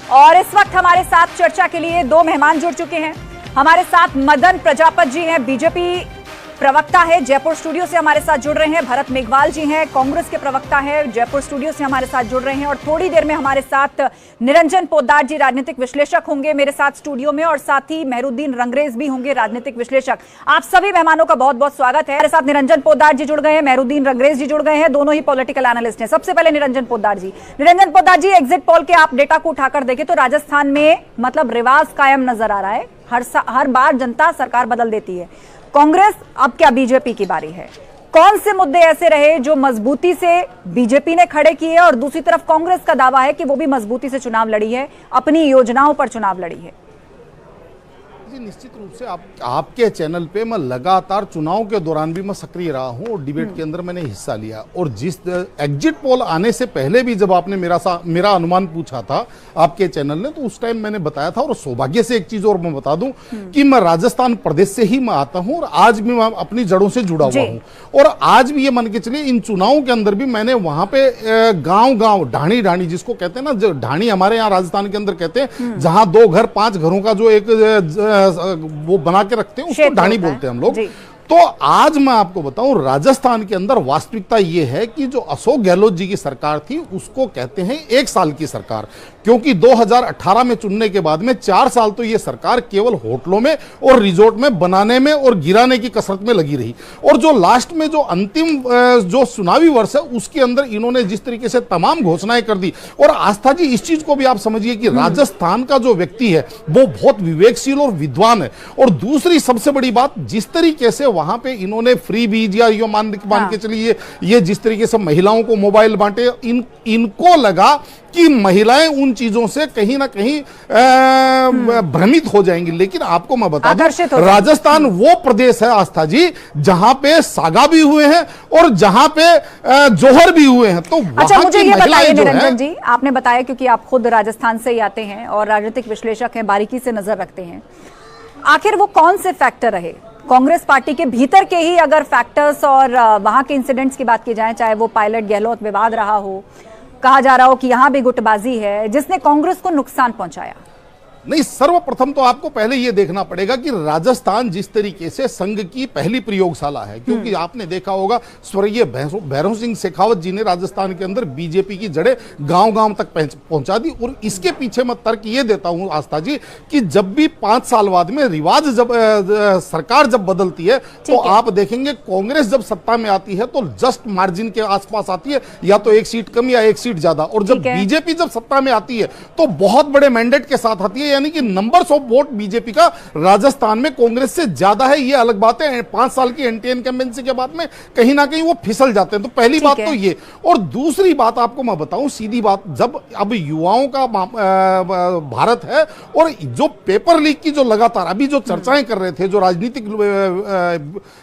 और इस वक्त हमारे साथ चर्चा के लिए दो मेहमान जुड़ चुके हैं। हमारे साथ मदन प्रजापत जी हैं, बीजेपी प्रवक्ता है, जयपुर स्टूडियो से हमारे साथ जुड़ रहे हैं। भरत मेघवाल जी हैं, कांग्रेस के प्रवक्ता है, जयपुर स्टूडियो से हमारे साथ जुड़ रहे हैं। और थोड़ी देर में हमारे साथ निरंजन पोद्दार जी राजनीतिक विश्लेषक होंगे मेरे साथ स्टूडियो में, और साथ ही मेहरुद्दीन रंगरेज भी होंगे राजनीतिक विश्लेषक। आप सभी मेहमानों का बहुत बहुत स्वागत है। हमारे साथ निरंजन पोद्दार जी जुड़ गए हैं, मेहरुद्दीन रंगरेज जी जुड़ गए हैं, दोनों ही पॉलिटिकल एनालिस्ट हैं। सबसे पहले निरंजन पोद्दार जी। निरंजन पोद्दार जी, एग्जिट पोल के आप डेटा को उठाकर देखें तो राजस्थान में मतलब रिवाज कायम नजर आ रहा है। हर बार जनता सरकार बदल देती है। कांग्रेस, अब क्या बीजेपी की बारी है? कौन से मुद्दे ऐसे रहे जो मजबूती से बीजेपी ने खड़े किए, और दूसरी तरफ कांग्रेस का दावा है कि वो भी मजबूती से चुनाव लड़ी है, अपनी योजनाओं पर चुनाव लड़ी है? जी, निश्चित रूप से आपके चैनल पे मैं लगातार चुनाव के दौरान भी मैं सक्रिय रहा हूं और डिबेट के अंदर मैंने हिस्सा लिया। और जिस एग्जिट पोल आने से पहले भी जब आपने मेरा अनुमान पूछा था आपके चैनल ने, तो उस टाइम मैंने बताया था। और सौभाग्य से एक चीज और मैं बता दूं कि मैं राजस्थान प्रदेश से ही मैं आता हूं और आज भी मैं अपनी जड़ों से जुड़ा हुआ हूं। और आज भी ये मान के चलिए, इन चुनावों के अंदर भी मैंने वहां पे गांव ढाणी जिसको कहते हैं ना, जो ढाणी हमारे यहाँ राजस्थान के अंदर कहते हैं, जहां 2 घर 5 घरों का जो एक वो बना के रखते हैं, उसको ढाणी बोलते हैं हम लोग। तो आज मैं आपको बताऊं, राजस्थान के अंदर वास्तविकता ये है कि जो अशोक गहलोत जी की सरकार थी उसको कहते हैं 1 साल की सरकार, क्योंकि 2018 में चुनने के बाद में 4 साल तो ये सरकार केवल होटलों में और रिजॉर्ट में बनाने में और गिराने की कसरत में लगी रही। और जो लास्ट में जो अंतिम जो चुनावी वर्ष है उसके अंदर इन्होंने जिस तरीके से तमाम घोषणाएं कर दी। और आस्था जी, इस चीज को भी आप समझिए कि राजस्थान का जो व्यक्ति है वो बहुत विवेकशील और विद्वान है। और दूसरी सबसे बड़ी बात, जिस तरीके से वहां पे इन्होंने फ्री बीज या यो मान के चलिए, ये जिस तरीके से महिलाओं को मोबाइल बांटे, इनको लगा कि महिलाएं उन चीजों से कहीं ना कहीं भ्रमित हो जाएंगी। लेकिन आपको मैं बता दूं, राजस्थान वो प्रदेश है आस्था जी जहां पे सागा भी हुए हैं और जहां पे जोहर भी हुए हैं। तो अच्छा, मुझे ये बताइए निरंजन जी, आपने बताया क्योंकि आप खुद राजस्थान से ही आते हैं और राजनीतिक विश्लेषक हैं, बारीकी से नजर रखते हैं, आखिर वो कौन से फैक्टर रहे कांग्रेस पार्टी के भीतर के ही, अगर फैक्टर्स और वहां के इंसिडेंट्स की बात की जाए, चाहे वो पायलट गहलोत विवाद रहा हो, कहा जा रहा हो कि यहां भी गुटबाजी है, जिसने कांग्रेस को नुकसान पहुंचाया? नहीं, सर्वप्रथम तो आपको पहले यह देखना पड़ेगा कि राजस्थान जिस तरीके से संघ की पहली प्रयोगशाला है, क्योंकि आपने देखा होगा स्वर्गीय भैरव सिंह शेखावत जी ने राजस्थान के अंदर बीजेपी की जड़ें गांव-गांव तक पहुंचा दी। और इसके पीछे मैं तर्क ये देता हूं आस्था जी कि जब भी 5 साल बाद में रिवाज जब सरकार जब बदलती है तो आप देखेंगे कांग्रेस जब सत्ता में आती है तो जस्ट मार्जिन के आसपास आती है, या तो 1 सीट कम या 1 सीट ज्यादा। और जब बीजेपी जब सत्ता में आती है तो बहुत बड़े मैंडेट के साथ आती है, यानी कि नंबर्स ऑफ वोट बीजेपी का राजस्थान में कांग्रेस से ज्यादा है। ये अलग बात है, 5 साल की एंटी इनकम्बेंसी के बाद में कहीं ना कहीं वो फिसल जाते हैं। तो पहली बात तो ये। और दूसरी बात आपको मैं बताऊं, सीधी बात, जब अब युवाओं का भारत है और जो पेपर लीक की जो लगातार अभी जो चर्चाएं कर रहे थे, जो राजनीतिक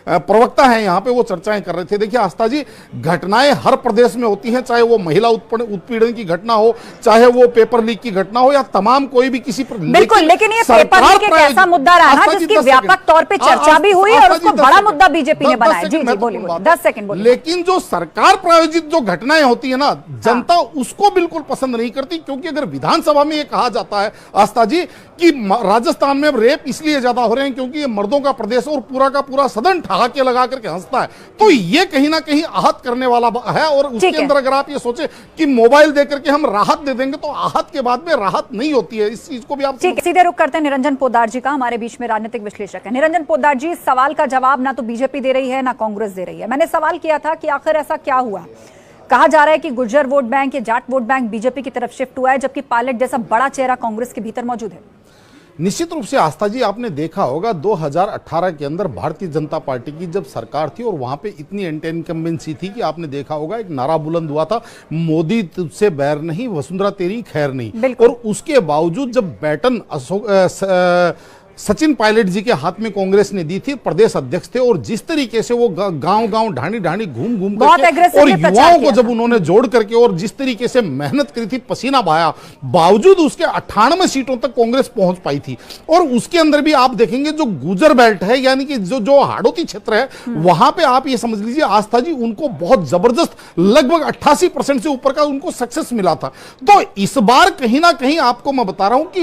प्रवक्ता है यहां पे वो चर्चाएं कर रहे थे। देखिए आस्था जी, घटनाएं हर प्रदेश में होती हैं, चाहे वो महिला उत्पीड़न की घटना हो, चाहे वो पेपर लीक की घटना हो, या तमाम कोई भी किसी बिल्कुल। लेकिन ये पेपर लीक एक ऐसा मुद्दा रहा जिसकी व्यापक तौर पे चर्चा भी हुई और उसको बड़ा मुद्दा बीजेपी ने बनाया। जी बोलिए, 10 सेकंड बोलिए। लेकिन जो सरकार प्रायोजित जो घटनाएं होती है ना, जनता उसको बिल्कुल पसंद नहीं करती, क्योंकि अगर विधानसभा में ये कहा जाता है आस्था जी कि राजस्थान में रेप इसलिए ज्यादा हो रहे हैं क्योंकि ये मर्दों का प्रदेश और पूरा का पूरा सदन ठहाके लगा करके हंसता है, तो ये कहीं ना कहीं आहत करने वाला है। और उसके अंदर अगर आप ये सोचे कि मोबाइल देकर के हम राहत दे देंगे तो आहत के बाद में राहत नहीं होती है। इस चीज को भी आप सीधे रुक करते हैं निरंजन पोद्दार जी का, हमारे बीच में राजनीतिक विश्लेषक है। निरंजन पोद्दार जी, सवाल का जवाब ना तो बीजेपी दे रही है ना कांग्रेस दे रही है। मैंने सवाल किया था कि आखिर ऐसा क्या हुआ? कहा जा रहा है कि गुर्जर वोट बैंक या जाट वोट बैंक बीजेपी की तरफ शिफ्ट हुआ है, जबकि पायलट जैसा बड़ा चेहरा कांग्रेस के भीतर मौजूद है। निश्चित रूप से आस्था जी, आपने देखा होगा 2018 के अंदर भारतीय जनता पार्टी की जब सरकार थी और वहां पे इतनी एंटी इनकम्बेंसी थी कि आपने देखा होगा एक नारा बुलंद हुआ था, मोदी तुझसे बैर नहीं, वसुंधरा तेरी खैर नहीं। और उसके बावजूद जब बैटन सचिन पायलट जी के हाथ में कांग्रेस ने दी थी, प्रदेश अध्यक्ष थे, और जिस तरीके से वो गांव-गांव ढाणी घूम घूम करके और युवाओं को जब उन्होंने जोड़ करके और जिस तरीके से मेहनत करी थी, पसीना बहाया, बावजूद उसके 98 सीटों तक कांग्रेस पहुंच पाई थी। और उसके अंदर भी आप देखेंगे जो गुजर बेल्ट है, यानी कि जो हाड़ौती क्षेत्र है, वहां पे आप ये समझ लीजिए आस्था जी उनको बहुत जबरदस्त लगभग 88% से ऊपर का उनको सक्सेस मिला था। तो इस बार कहीं ना कहीं आपको मैं बता रहा हूं कि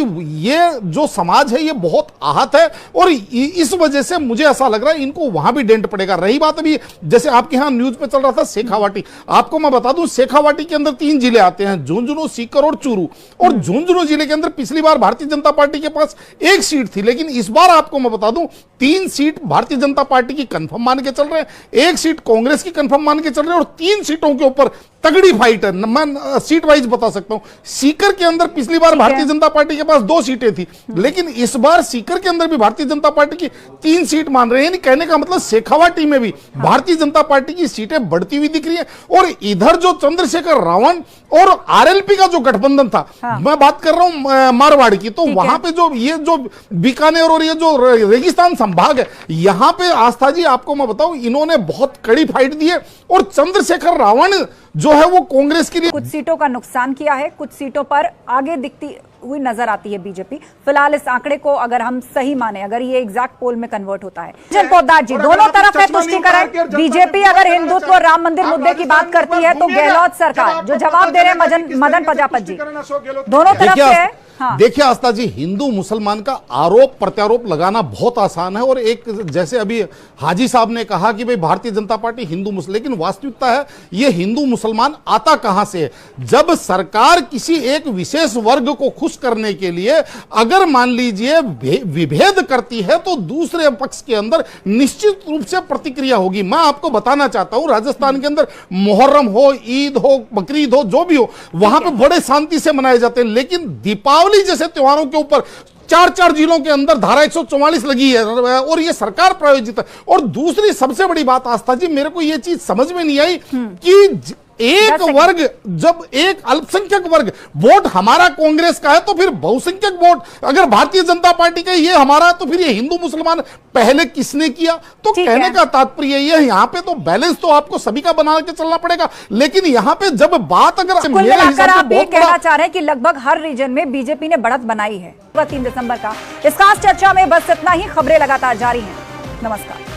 ये जो समाज है ये बहुत आहत है, और इस वजह से मुझे ऐसा लग रहा है इनको वहां भी डेंट पड़ेगा। रही बात अभी जैसे आपके यहां न्यूज पे चल रहा था शेखावाटी, आपको मैं बता दूं शेखावाटी के अंदर 3 जिले आते हैं, झुंझुनू, सीकर और चूरू। और झुंझुनू जिले के अंदर पिछली बार भारतीय जनता पार्टी के पास 1 सीट थी, लेकिन इस बार आपको मैं बता दूं 3 सीट भारतीय जनता पार्टी की कंफर्म मान के चल रहे हैं, 1 सीट कांग्रेस की कंफर्म मान के चल रहे हैं, और 3 सीटों के ऊपर तगड़ी फाइट है। मैं सीट वाइज बता सकता हूं, सीकर के अंदर पिछली बार भारतीय जनता पार्टी के पास 2 सीटें थी, लेकिन इस बार सीकर के अंदर भी भारतीय जनता पार्टी की 3 सीट मान रहे हैं। कहने का मतलब शेखावाटी में भी भारतीय जनता पार्टी की सीटें बढ़ती हुई दिख रही है। और इधर जो चंद्रशेखर रावण और आरएलपी का जो गठबंधन था, मैं बात कर रहा हूं मारवाड़ की, तो वहां पे जो बीकानेर और ये जो रेगिस्तान संभाग है, यहां पे आस्था जी आपको मैं बताऊं इन्होंने बहुत कड़ी फाइट दी है। और चंद्रशेखर रावण जो है वो कांग्रेस के लिए कुछ सीटों का नुकसान किया है, कुछ सीटों पर आगे दिखती हुई नजर आती है बीजेपी। फिलहाल इस आंकड़े को अगर हम सही माने, अगर ये एग्जैक्ट पोल में कन्वर्ट होता है, जन पोद्दार जी दोनों तरफ है तुष्टिकरण। बीजेपी अगर हिंदुत्व और राम मंदिर मुद्दे की बात करती है तो गहलोत सरकार जो जवाब दे रहे हैं मदन प्रजापत जी दोनों तरफ से है। हाँ। देखिए आस्था जी, हिंदू मुसलमान का आरोप प्रत्यारोप लगाना बहुत आसान है, और एक जैसे अभी हाजी साहब ने कहा कि भाई भारतीय जनता पार्टी हिंदू मुस्लिम, लेकिन वास्तविकता है ये हिंदू मुसलमान आता कहां से है? जब सरकार किसी एक विशेष वर्ग को खुश करने के लिए अगर मान लीजिए विभेद करती है तो दूसरे पक्ष के अंदर निश्चित रूप से प्रतिक्रिया होगी। मैं आपको बताना चाहता हूं राजस्थान के अंदर मुहर्रम हो, ईद हो, बकरीद हो, जो भी हो, वहां पे बड़े शांति से मनाए जाते हैं, लेकिन दीपावली जैसे त्योहारों के ऊपर 4 जिलों के अंदर धारा 144 लगी है, और ये सरकार प्रायोजित है। और दूसरी सबसे बड़ी बात आस्था जी, मेरे को ये चीज समझ में नहीं आई कि एक वर्ग, जब एक अल्पसंख्यक वर्ग वोट हमारा कांग्रेस का है, तो फिर बहुसंख्यक वोट अगर भारतीय जनता पार्टी का ये हमारा है, तो फिर ये हिंदू मुसलमान पहले किसने किया? तो कहने का तात्पर्य ये है, यहाँ पे तो बैलेंस तो आपको सभी का बना के चलना पड़ेगा, लेकिन यहाँ पे जब बात अगर मेरे हिसाब से आप ये कहना चाह रहे हैं कि लगभग हर रीजन में बीजेपी ने बढ़त बनाई है 3 दिसंबर का। इस खास चर्चा में बस इतना ही। खबरें लगातार जारी हैं। नमस्कार।